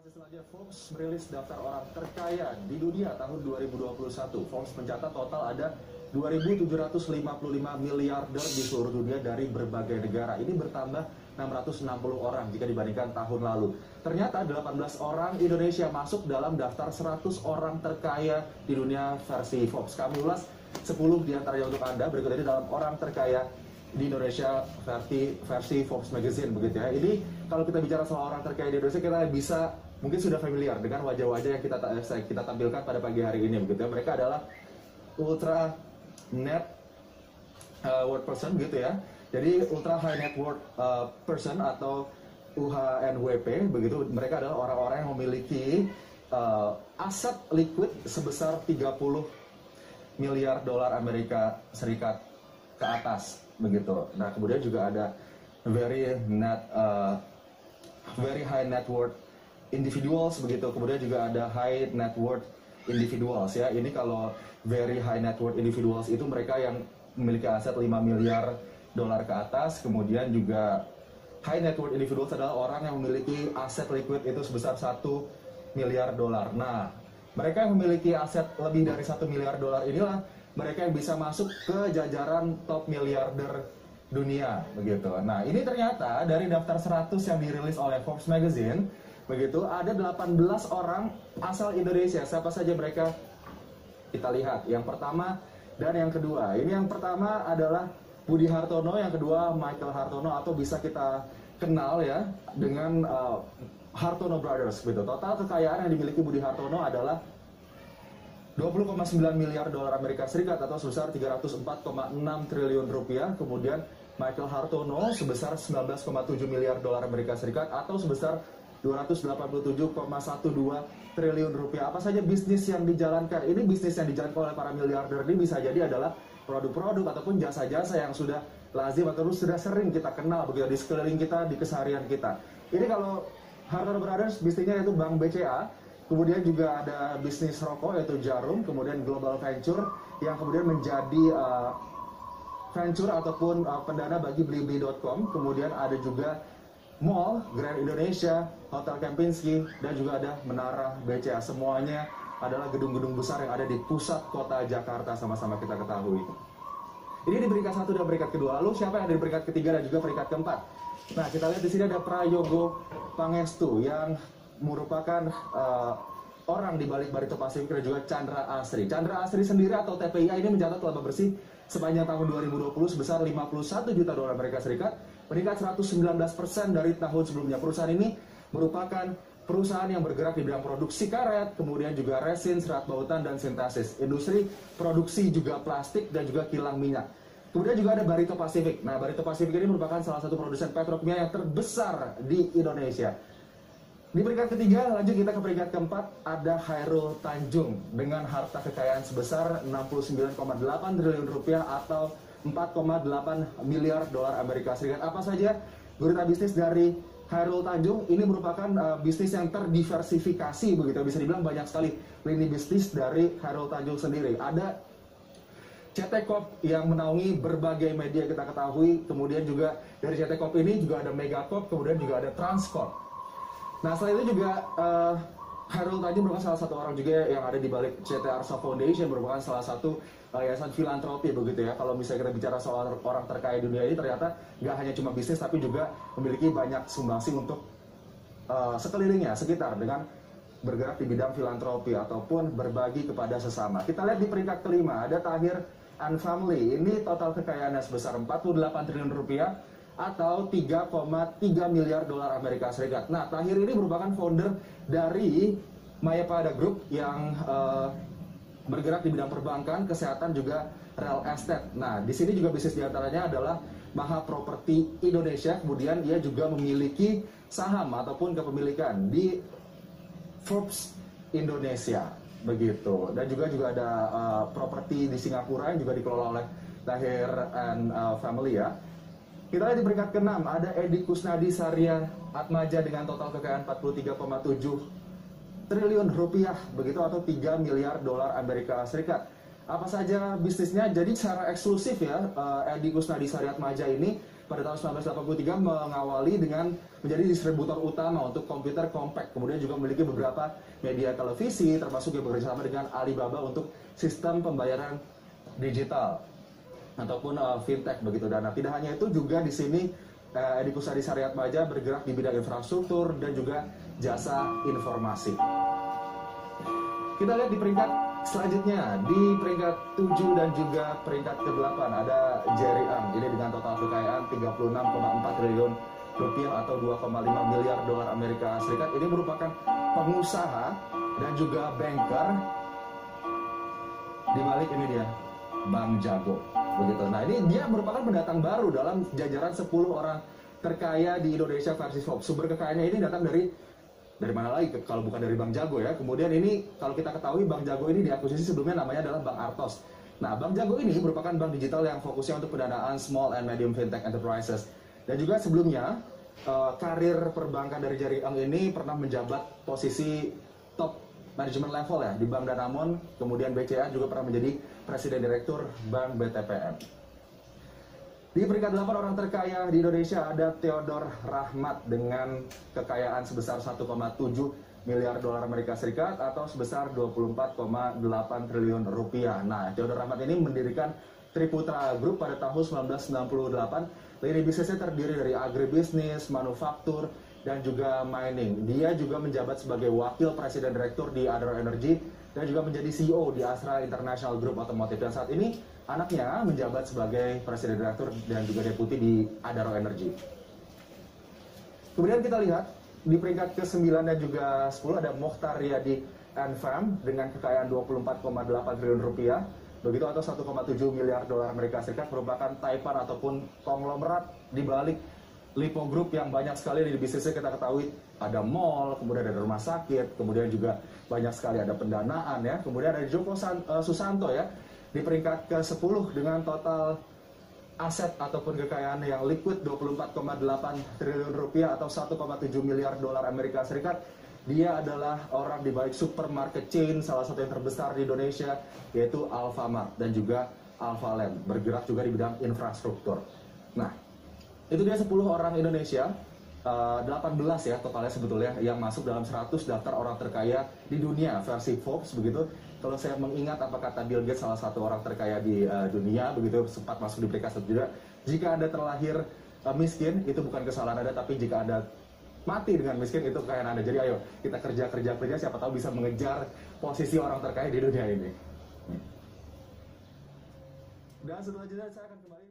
informasi selanjutnya, Forbes merilis daftar orang terkaya di dunia tahun 2021. Forbes mencatat total ada 2.755 miliarder di seluruh dunia dari berbagai negara. Ini bertambah 660 orang jika dibandingkan tahun lalu. Ternyata 18 orang Indonesia masuk dalam daftar 100 orang terkaya di dunia versi Forbes. Kami ulas 10 diantaranya untuk Anda. Berikut ini dalam orang terkaya di Indonesia versi Forbes Magazine, begitu ya. Ini kalau kita bicara soal orang terkaya di Indonesia, kita bisa mungkin sudah familiar dengan wajah-wajah yang kita tampilkan pada pagi hari ini, begitu ya. Mereka adalah ultra net worth person, gitu ya. Jadi ultra high net worth person atau UHNWP, begitu. Mereka adalah orang-orang yang memiliki aset liquid sebesar 30 miliar dolar Amerika Serikat ke atas, begitu. Nah, kemudian juga ada very high net worth individuals, begitu. Kemudian juga ada high net worth individuals, ya. Ini kalau very high net worth individuals itu mereka yang memiliki aset 5 miliar dolar ke atas. Kemudian juga high net worth individuals adalah orang yang memiliki aset liquid itu sebesar 1 miliar dolar. Nah, mereka yang memiliki aset lebih dari 1 miliar dolar inilah mereka yang bisa masuk ke jajaran top miliarder dunia, begitu. Nah, ini ternyata dari daftar 100 yang dirilis oleh Forbes Magazine, begitu, ada 18 orang asal Indonesia. Siapa saja mereka? Kita lihat. Yang pertama dan yang kedua. Ini yang pertama adalah Budi Hartono, yang kedua Michael Hartono, atau bisa kita kenal ya dengan Hartono Brothers, gitu. Total kekayaan yang dimiliki Budi Hartono adalah 20,9 miliar dolar Amerika Serikat atau sebesar 304,6 triliun rupiah. Kemudian Michael Hartono sebesar 19,7 miliar dolar Amerika Serikat atau sebesar 287,12 triliun rupiah. Apa saja bisnis yang dijalankan? Ini bisnis yang dijalankan oleh para miliarder ini bisa jadi adalah produk-produk ataupun jasa-jasa yang sudah lazim atau sudah sering kita kenal begitu di sekeliling kita, di keseharian kita. Ini kalau Hartono Brothers bisnisnya itu Bank BCA. Kemudian juga ada bisnis rokok yaitu Jarum, kemudian Global Venture yang kemudian menjadi venture ataupun pendana bagi Blibli.com. Kemudian ada juga Mall, Grand Indonesia, Hotel Kempinski, dan juga ada Menara BCA. Semuanya adalah gedung-gedung besar yang ada di pusat kota Jakarta, sama-sama kita ketahui. Ini di peringkat 1 dan peringkat kedua. Lalu siapa yang ada di peringkat ketiga dan juga peringkat keempat? Nah, kita lihat di sini ada Prayogo Pangestu yang merupakan orang di balik Barito Pasifik dan juga Chandra Asri. Chandra Asri sendiri atau TPIA ini mencatat laba bersih sepanjang tahun 2020 sebesar 51 juta dolar Amerika Serikat, meningkat 119% dari tahun sebelumnya. Perusahaan ini merupakan perusahaan yang bergerak di bidang produksi karet, kemudian juga resin, serat bautan, dan sintesis. Industri produksi juga plastik dan juga kilang minyak. Kemudian juga ada Barito Pasifik. Nah, Barito Pasifik ini merupakan salah satu produsen petrokimia yang terbesar di Indonesia. Di peringkat ketiga, lanjut kita ke peringkat keempat, ada Khairul Tanjung dengan harta kekayaan sebesar 69,8 triliun rupiah atau 4,8 miliar dolar Amerika Serikat. Apa saja gurita bisnis dari Khairul Tanjung? Ini merupakan bisnis yang terdiversifikasi, begitu. Bisa dibilang banyak sekali lini bisnis dari Khairul Tanjung sendiri. Ada CT Corp yang menaungi berbagai media kita ketahui, kemudian juga dari CT Corp ini juga ada Megacorp, kemudian juga ada Transcorp. Nah, selain itu juga Khairul Tanjung merupakan salah satu orang juga yang ada di balik CT Arsa Foundation, merupakan salah satu yayasan filantropi, begitu ya. Kalau misalnya kita bicara soal orang terkaya dunia ini, ternyata nggak hanya cuma bisnis, tapi juga memiliki banyak sumbangsih untuk sekelilingnya, sekitar, dengan bergerak di bidang filantropi ataupun berbagi kepada sesama. Kita lihat di peringkat kelima, ada Tahir and Family. Ini total kekayaannya sebesar 48 triliun rupiah atau 3,3 miliar dolar Amerika Serikat. Nah, Tahir ini merupakan founder dari Mayapada Group yang bergerak di bidang perbankan, kesehatan, juga real estate. Nah, di sini juga bisnis diantaranya adalah Maha Properti Indonesia. Kemudian ia juga memiliki saham ataupun kepemilikan di Forbes Indonesia, begitu. Dan juga ada properti di Singapura yang juga dikelola oleh Tahir and Family, ya. Kita lihat di peringkat ke-6, ada Edi Kusnadi Saria Atmaja dengan total kekayaan 43,7 triliun rupiah, begitu, atau 3 miliar dolar Amerika Serikat. Apa saja bisnisnya? Jadi secara eksklusif ya, Edi Kusnadi Saria Atmaja ini pada tahun 1983 mengawali dengan menjadi distributor utama untuk komputer compact. Kemudian juga memiliki beberapa media televisi, termasuk yang bekerjasama dengan Alibaba untuk sistem pembayaran digital ataupun fintech begitu. Dan tidak hanya itu, juga di sini Edi Kusadi Saryat Madja bergerak di bidang infrastruktur dan juga jasa informasi. Kita lihat di peringkat selanjutnya, di peringkat 7 dan juga peringkat ke-8 ada Jerry Ang. Ini dengan total kekayaan 36,4 triliun rupiah atau 2,5 miliar dolar Amerika Serikat. Ini merupakan pengusaha dan juga banker. Di balik ini dia, Bang Jago. Begitu. Nah, ini dia merupakan pendatang baru dalam jajaran 10 orang terkaya di Indonesia versi Forbes. Sumber kekayaannya ini datang dari mana lagi kalau bukan dari Bang Jago ya. Kemudian ini kalau kita ketahui Bang Jago ini diakuisisi sebelumnya namanya adalah Bang Artos. Nah, Bang Jago ini merupakan bank digital yang fokusnya untuk pendanaan small and medium fintech enterprises. Dan juga sebelumnya karir perbankan dari Jerry Ang ini pernah menjabat posisi top manajemen level ya di Bank Danamon, kemudian BCA juga pernah menjadi presiden direktur Bank BTPN. Di peringkat 8 orang terkaya di Indonesia ada Theodore Rahmat dengan kekayaan sebesar 1,7 miliar dolar Amerika Serikat atau sebesar 24,8 triliun rupiah. Nah, Theodore Rahmat ini mendirikan Triputra Group pada tahun 1998. Lini bisnisnya terdiri dari agribisnis, manufaktur, dan juga mining. Dia juga menjabat sebagai wakil presiden direktur di Adaro Energy dan juga menjadi CEO di Astra International Group Automotive. Dan saat ini anaknya menjabat sebagai presiden direktur dan juga deputi di Adaro Energy. Kemudian kita lihat di peringkat ke-9 dan juga 10 ada Mokhtar Riyadi Anfam dengan kekayaan 24,8 triliun rupiah. Begitu atau 1,7 miliar dolar Amerika Serikat, merupakan taipan ataupun konglomerat di balik Lipo Group yang banyak sekali di bisnisnya. Kita ketahui ada mall, kemudian ada rumah sakit, kemudian juga banyak sekali ada pendanaan ya. Kemudian ada Joko Susanto ya di peringkat ke-10 dengan total aset ataupun kekayaan yang liquid 24,8 triliun rupiah atau 1,7 miliar dolar Amerika Serikat. Dia adalah orang di balik supermarket chain salah satu yang terbesar di Indonesia, yaitu Alfamart dan juga Alfaland, bergerak juga di bidang infrastruktur. Nah, itu dia 10 orang Indonesia, 18 ya totalnya sebetulnya yang masuk dalam 100 daftar orang terkaya di dunia versi Forbes begitu. Kalau saya mengingat apa kata Bill Gates, salah satu orang terkaya di dunia begitu, sempat masuk di peringkat 1 juga. Jika Anda terlahir miskin, itu bukan kesalahan Anda, tapi jika Anda mati dengan miskin, itu kekayaan Anda. Jadi ayo kita kerja, siapa tahu bisa mengejar posisi orang terkaya di dunia ini. Dan setelah jeda saya akan kembali